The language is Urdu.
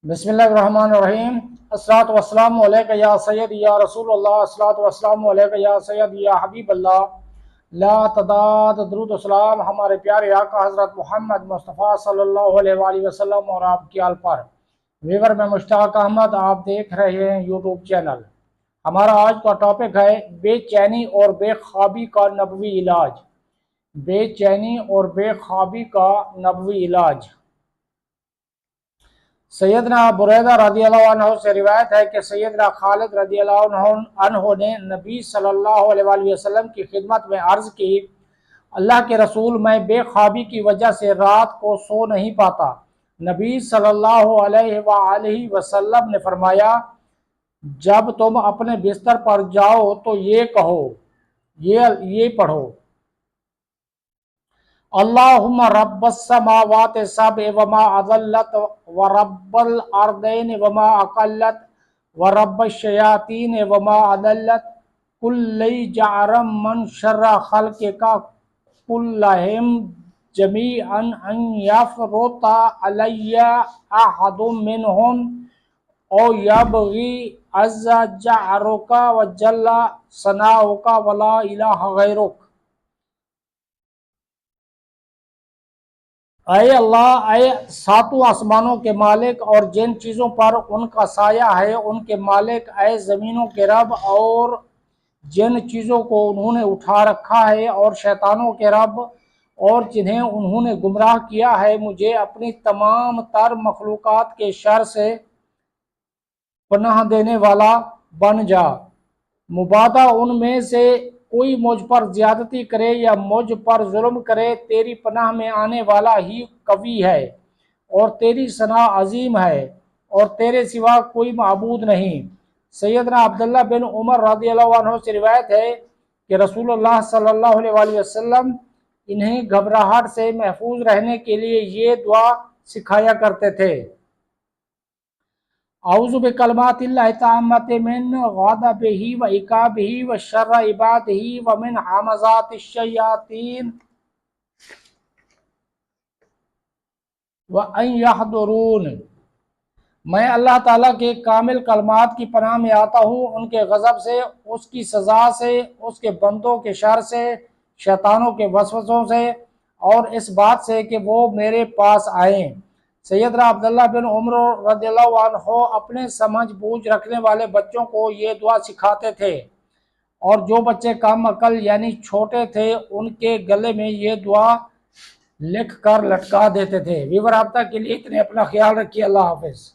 بسم اللہ الرحمن الرحیم۔ الصلاۃ والسلام علیک یا سید یا رسول اللہ، الصلاۃ والسلام علیک یا سید یا حبیب اللہ، لا تعداد درود و سلام ہمارے پیارے آقا حضرت محمد مصطفیٰ صلی اللہ علیہ وآلہ وسلم اور آپ کی آل پر۔ ویور میں مشتاق احمد، آپ دیکھ رہے ہیں یوٹیوب چینل۔ ہمارا آج کا ٹاپک ہے بے چینی اور بے خوابی کا نبوی علاج۔ بے چینی اور بے خوابی کا نبوی علاج۔ سیدنا بریدہ رضی اللہ عنہ سے روایت ہے کہ سیدنا خالد رضی اللہ عنہ نے نبی صلی اللہ علیہ وآلہ وسلم کی خدمت میں عرض کی، اللہ کے رسول، میں بے خوابی کی وجہ سے رات کو سو نہیں پاتا۔ نبی صلی اللہ علیہ وآلہ وسلم نے فرمایا، جب تم اپنے بستر پر جاؤ تو یہ کہو، یہ پڑھو، اللہم رب السماوات السبع وما اضلت ورب الارضین وما اقلت ورب الشیاطین وما اضلت کل جعر من شر خلق کا کلہم جمیعا ان یفرط علی احد منہم او یبغی عز جعرک وجل ثناؤک ولا الہ غیرک۔ اے اللہ، اے ساتوں آسمانوں کے مالک اور جن چیزوں پر ان کا سایہ ہے ان کے مالک، اے زمینوں کے رب اور جن چیزوں کو انہوں نے اٹھا رکھا ہے اور شیطانوں کے رب اور جنہیں انہوں نے گمراہ کیا ہے، مجھے اپنی تمام تر مخلوقات کے شر سے پناہ دینے والا بن جا۔ مبادا ان میں سے کوئی مجھ پر زیادتی کرے یا مجھ پر ظلم کرے، تیری پناہ میں آنے والا ہی قوی ہے اور تیری ثنا عظیم ہے اور تیرے سوا کوئی معبود نہیں۔ سیدنا عبداللہ بن عمر رضی اللہ عنہ سے روایت ہے کہ رسول اللہ صلی اللہ علیہ وآلہ وسلم انہیں گھبراہٹ سے محفوظ رہنے کے لیے یہ دعا سکھایا کرتے تھے، اعوذ بکلمات اللہ التامات من غضبہ و عقابہ و شر عبادہ و من ہمزات الشیاطین و ان یحضرون۔ میں اللہ تعالیٰ کے کامل کلمات کی پناہ میں آتا ہوں، ان کے غضب سے، اس کی سزا سے، اس کے بندوں کے شر سے، شیطانوں کے وسوسوں سے اور اس بات سے کہ وہ میرے پاس آئیں۔ سیدنا عبداللہ بن عمر رضی اللہ عنہ اپنے سمجھ بوجھ رکھنے والے بچوں کو یہ دعا سکھاتے تھے اور جو بچے کم عقل یعنی چھوٹے تھے ان کے گلے میں یہ دعا لکھ کر لٹکا دیتے تھے۔ ویور رابطہ کے لیے اتنے، اپنا خیال رکھیے، اللہ حافظ۔